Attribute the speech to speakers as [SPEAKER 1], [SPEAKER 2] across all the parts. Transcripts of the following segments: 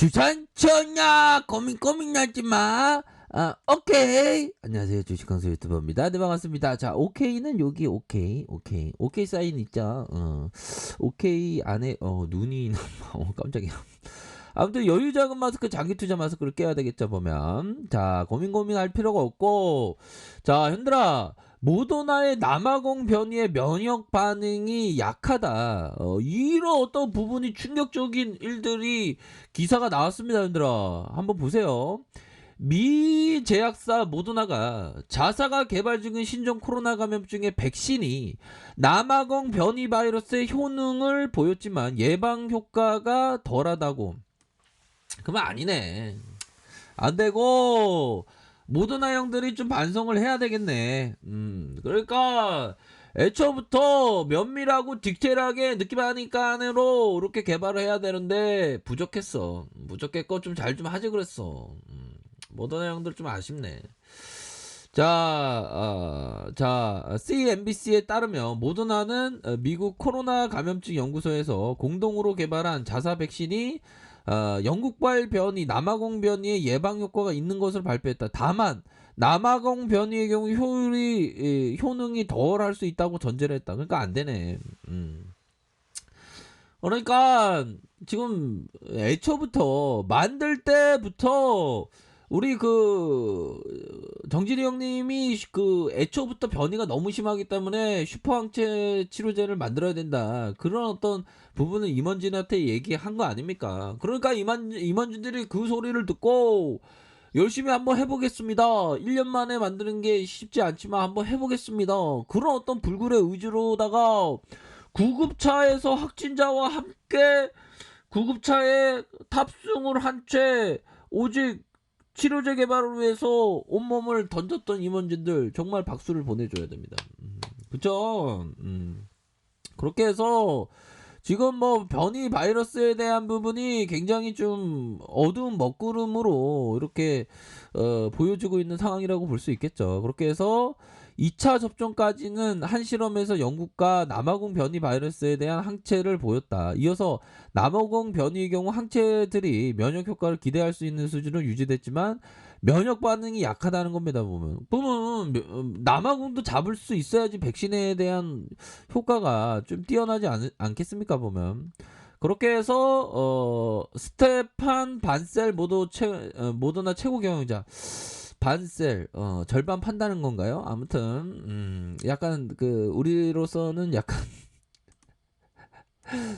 [SPEAKER 1] 주산천야 고민하지마. 오케이. 안녕하세요, 주식강수 유튜버입니다. 네, 반갑습니다. 자, 오케이는 여기 오케이 사인 있죠. 오케이 안에 눈이 깜짝이야. 아무튼 여유자금 마스크, 장기투자 마스크를 껴야 되겠죠, 보면. 자, 고민할 필요가 없고. 자, 현들아, 모더나의 남아공 변이의 면역 반응이 약하다. 이런 어떤 부분이 충격적인 일들이 기사가 나왔습니다, 현들아. 한번 보세요. 미 제약사 모더나가 자사가 개발 중인 신종 코로나 감염증의 백신이 남아공 변이 바이러스의 효능을 보였지만 예방 효과가 덜하다고. 그러면 아니네. 안 되고 모더나 형들이 좀 반성을 해야 되겠네. 그러니까 애초부터 면밀하고 디테일하게 느낌하니까로 이렇게 개발을 해야 되는데 부족했어. 부족했고 좀 잘 좀 하지 그랬어. 모더나 형들 좀 아쉽네. 자, CNBC에 따르면 모더나는 미국 코로나 감염증 연구소에서 공동으로 개발한 자사 백신이 영국발 변이, 남아공 변이의 예방 효과가 있는 것을 발표했다. 다만 남아공 변이의 경우 효능이 덜 할 수 있다고 전제를 했다. 그러니까 안 되네. 그러니까 지금 애초부터 만들 때부터 우리 정진이 형님이 애초부터 변이가 너무 심하기 때문에 슈퍼항체 치료제를 만들어야 된다. 그런 어떤 부분을 임원진한테 얘기한 거 아닙니까? 그러니까 임원진들이 그 소리를 듣고 열심히 한번 해보겠습니다. 1년 만에 만드는 게 쉽지 않지만 한번 해보겠습니다. 그런 어떤 불굴의 의지로다가 구급차에서 확진자와 함께 구급차에 탑승을 한 채 오직 치료제 개발을 위해서 온몸을 던졌던 임원진들 정말 박수를 보내줘야 됩니다. 그쵸? 그렇게 해서 지금 뭐 변이 바이러스에 대한 부분이 굉장히 좀 어두운 먹구름으로 이렇게 보여지고 있는 상황이라고 볼 수 있겠죠. 그렇게 해서 2차 접종까지는 한 실험에서 영국과 남아공 변이 바이러스에 대한 항체를 보였다. 이어서 남아공 변이의 경우 항체들이 면역 효과를 기대할 수 있는 수준으로 유지됐지만 면역 반응이 약하다는 겁니다. 보면 남아공도 잡을 수 있어야지 백신에 대한 효과가 좀 뛰어나지 않겠습니까? 보면 그렇게 해서 스테판 반셀 모더나 최고 경영자 반셀 절반 판다는 건가요? 아무튼 약간 우리로서는 약간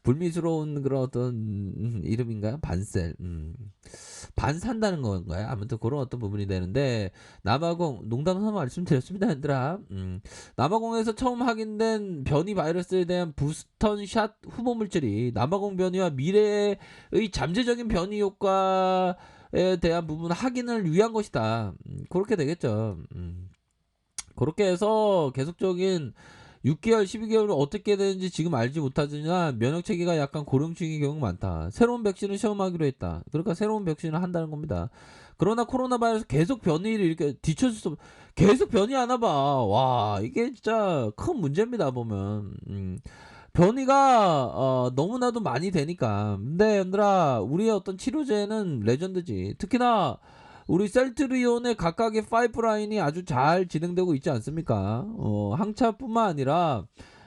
[SPEAKER 1] 불미스러운 그런 어떤 이름인가요? 반셀. 반 산다는 건가요? 아무튼 그런 어떤 부분이 되는데 남아공 농담삼아 말씀드렸습니다, 얘들아. 남아공에서 처음 확인된 변이 바이러스에 대한 부스턴샷 후보 물질이 남아공 변이와 미래의 잠재적인 변이 효과에 대한 부분 확인을 위한 것이다. 그렇게 되겠죠. 그렇게 해서 계속적인 6개월, 12개월은 어떻게 되는지 지금 알지 못하지만 면역 체계가 약간 고령층의 경우가 많다. 새로운 백신을 시험하기로 했다. 그러니까 새로운 백신을 한다는 겁니다. 그러나 코로나 바이러스 계속 변이를 이렇게 뒤쳐줄 수 계속 변이하나 봐. 와, 이게 진짜 큰 문제입니다, 보면. 변이가 너무나도 많이 되니까. 근데 얘들아, 우리의 어떤 치료제는 레전드지. 특히나 우리 셀트리온의 각각의 파이프라인이 아주 잘 진행되고 있지 않습니까? 항차뿐만 아니라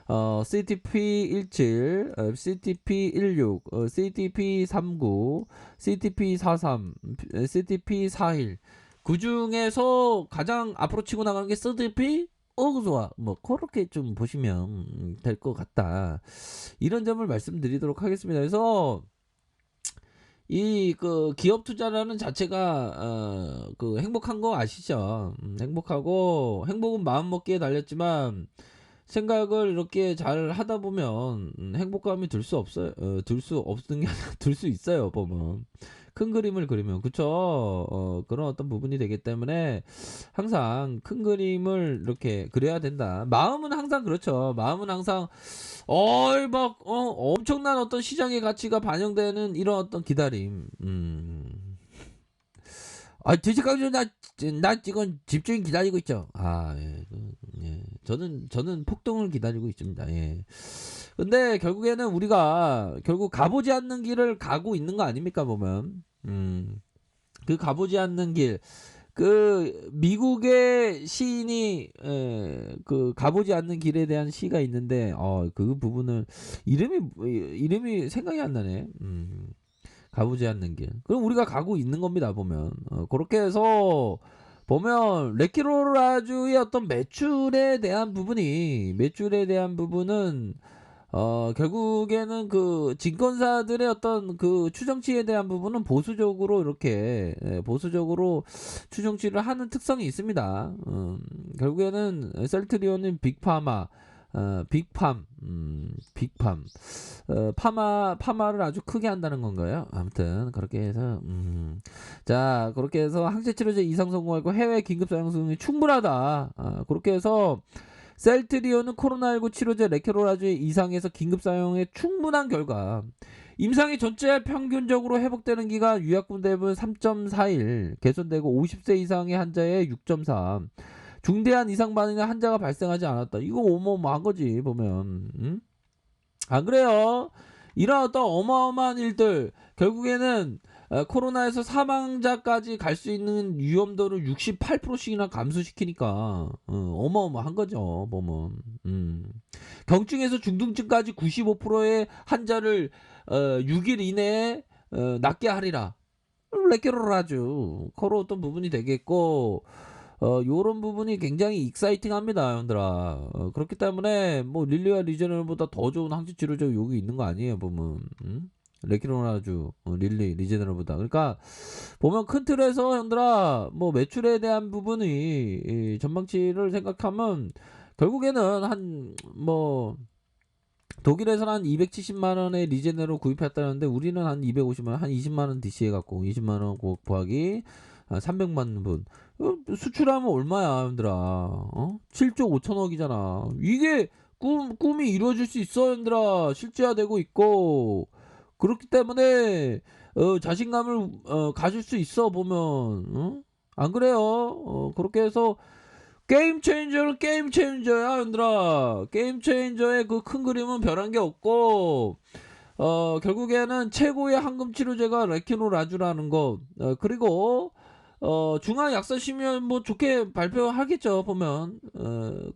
[SPEAKER 1] CTP17, CTP16, CTP39, CTP43, CTP41. 그 중에서 가장 앞으로 치고 나가는 게 CTP? 좋아. 뭐 그렇게 좀 보시면 될 것 같다. 이런 점을 말씀드리도록 하겠습니다. 그래서 기업 투자라는 자체가 행복한 거 아시죠? 행복하고 행복은 마음 먹기에 달렸지만 생각을 이렇게 잘 하다 보면 행복감이 들 수 없어요. 들 수 없는 게 아니라 들 수 있어요. 보면 큰 그림을 그리면 그쵸. 그런 어떤 부분이 되기 때문에 항상 큰 그림을 이렇게 그려야 된다. 마음은 항상 그렇죠. 마음은 항상 엄청난 어떤 시장의 가치가 반영되는 이런 어떤 기다림. 주식강조 나 지금 집중히 기다리고 있죠. 예. 예. 저는 폭등을 기다리고 있습니다. 예. 근데 결국에는 우리가 결국 가보지 않는 길을 가고 있는 거 아닙니까, 보면. 그 가보지 않는 길. 그 미국의 시인이 그 가보지 않는 길에 대한 시가 있는데 그 부분을 이름이 생각이 안 나네. 가보지 않는 길. 그럼 우리가 가고 있는 겁니다. 보면 그렇게 해서 보면 레키로라주의 어떤 매출에 대한 부분은 결국에는 그 증권사들의 어떤 그 추정치에 대한 부분은 보수적으로 이렇게 보수적으로 추정치를 하는 특성이 있습니다. 결국에는 셀트리온은 빅파마, 빅팜, 파마를 아주 크게 한다는 건가요? 아무튼 그렇게 해서 자 그렇게 해서 항체치료제 이상 성공하고 해외 긴급 사용 수용이 충분하다. 그렇게 해서 셀트리온은 코로나19 치료제 레케로라주의 이상에서 긴급 사용에 충분한 결과 임상이 전체 평균적으로 회복되는 기간 유약군 대부분 3.4일 개선되고 50세 이상의 환자의 6.3 중대한 이상 반응의 환자가 발생하지 않았다. 이거 어마어마한 거지 보면. 안 그래요? 이런 어떤 어마어마한 일들 결국에는 코로나에서 사망자까지 갈 수 있는 위험도를 68%씩이나 감소시키니까 어마어마한 거죠 보면. 경증에서 중등증까지 95%의 환자를 6일 이내에 낫게 하리라. 레케로라주 그런 어떤 부분이 되겠고 요런 부분이 굉장히 익사이팅합니다 형들아. 그렇기 때문에 뭐 릴리와 리제너보다 더 좋은 항체치료제 여기 있는 거 아니에요 보면. 레키로나주 릴리 리제너보다. 그러니까 보면 큰 틀에서 형들아 뭐 매출에 대한 부분이 이 전망치를 생각하면 결국에는 한 뭐 독일에서는 한 270만원의 리제네로 구입했다는데 우리는 한 250만원 한 20만원 DC 해갖고 20만원 곱하기 300만분 수출하면 얼마야 형들아. 7조 5천억이잖아. 이게 꿈이 이루어질 수 있어 형들아. 실제화되고 있고 그렇기 때문에 자신감을 가질 수 있어 보면. 안 그래요? 그렇게 해서 게임 체인저는 게임 체인저야 형들아. 게임 체인저의 그 큰 그림은 변한 게 없고 결국에는 최고의 항금 치료제가 레키노라주라는 것. 그리고 중앙약사심의원 뭐 좋게 발표하겠죠 보면.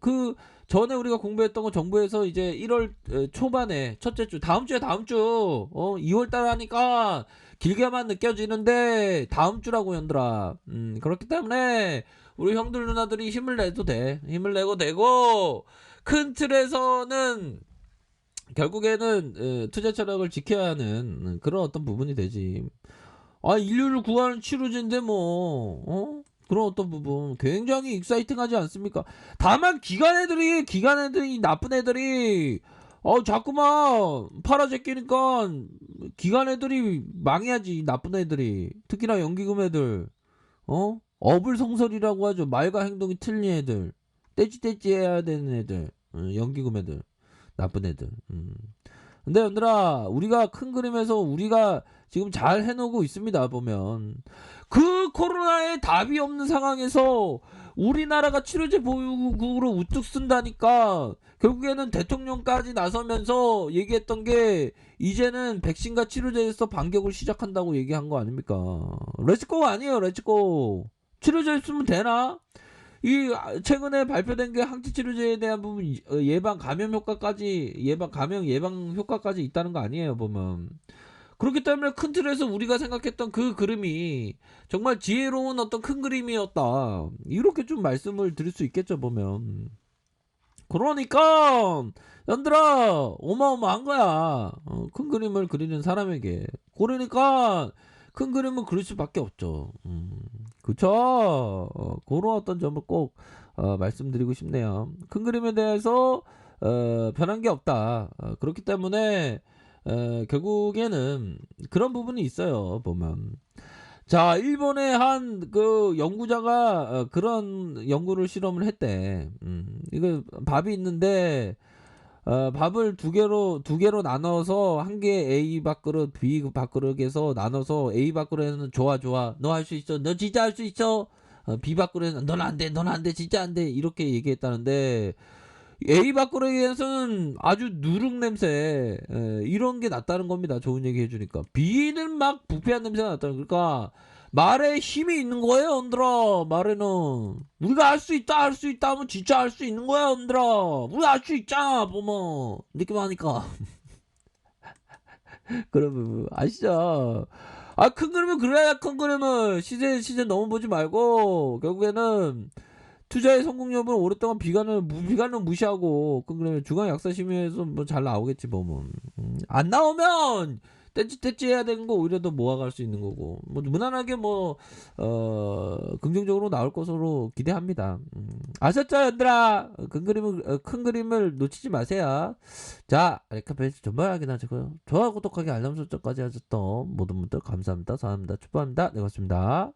[SPEAKER 1] 그 전에 우리가 공부했던 거 정부에서 이제 1월 초반에 첫째 주 다음 주 2월 달 하니까 길게만 느껴지는데 다음 주라고 형들아. 그렇기 때문에 우리 형들 누나들이 힘을 내도 돼. 힘을 내고 되고 큰 틀에서는 결국에는 투자 철학을 지켜야 하는 그런 어떤 부분이 되지. 인류를 구하는 치료제인데 뭐 그런 어떤 부분 굉장히 익사이팅하지 않습니까? 다만 기관 애들이 나쁜 애들이 자꾸만 팔아제끼니까 기관 애들이 망해야지. 나쁜 애들이 특히나 연기금 애들 어불성설이라고 하죠. 말과 행동이 틀린 애들 떼찌떼찌 해야 되는 애들 연기금 애들 나쁜 애들. 근데 얘들아 우리가 큰 그림에서 우리가 지금 잘 해놓고 있습니다 보면. 그 코로나에 답이 없는 상황에서 우리나라가 치료제 보유국으로 우뚝 쓴다니까. 결국에는 대통령까지 나서면서 얘기했던 게 이제는 백신과 치료제에서 반격을 시작한다고 얘기한 거 아닙니까? 렛츠고 아니에요 렛츠고. 치료제 쓰면 되나? 이 최근에 발표된 게 항체 치료제에 대한 부분 예방 감염 효과까지 예방 효과까지 있다는 거 아니에요 보면. 그렇기 때문에 큰 틀에서 우리가 생각했던 그 그림이 정말 지혜로운 어떤 큰 그림이었다. 이렇게 좀 말씀을 드릴 수 있겠죠 보면. 그러니까 연들아 어마어마한 거야. 큰 그림을 그리는 사람에게. 그러니까 큰 그림은 그릴 수밖에 없죠. 그쵸? 그런 어떤 점을 꼭 말씀드리고 싶네요. 큰 그림에 대해서 변한 게 없다. 그렇기 때문에 결국에는 그런 부분이 있어요 보면. 자 일본의 한 그 연구자가 그런 연구를 실험을 했대. 이거 밥이 있는데 밥을 두 개로 나눠서 한 개 A 밥그릇 B 밥그릇에서 나눠서 A 밥그릇에는 좋아 너 할 수 있어 너 진짜 할 수 있어. B 밥그릇에는 넌 안 돼 진짜 안 돼 이렇게 얘기했다는데 A 바꾸기에서는 아주 누룩 냄새 이런 게 났다는 겁니다. 좋은 얘기 해주니까. B는 막 부패한 냄새가 났다는. 그러니까 말에 힘이 있는 거예요, 언들아. 말에는 우리가 할 수 있다, 할 수 있다 하면 진짜 할 수 있는 거야, 언들아. 우리가 할 수 있잖아, 보면 느낌 하니까. 그러면 아시죠? 아, 큰 그림은 그래야 큰 그림은 시즌 너무 보지 말고 결국에는 투자의 성공 여부는 오랫동안 비관을 무시하고 그러면 중앙 약사 심의에서 뭐 잘 나오겠지 뭐. 안 나오면 떼찌 해야 되는 거 오히려 더 모아갈 수 있는 거고 뭐 무난하게 뭐 긍정적으로 나올 것으로 기대합니다. 아셨죠, 얘들아? 큰 그림을 놓치지 마세요. 자, 레카페이스 전반하긴 하시고요. 좋아요, 구독하기, 알람 설정까지 하셨던 모든 분들 감사합니다. 사랑합니다. 축복합니다. 네, 고맙습니다.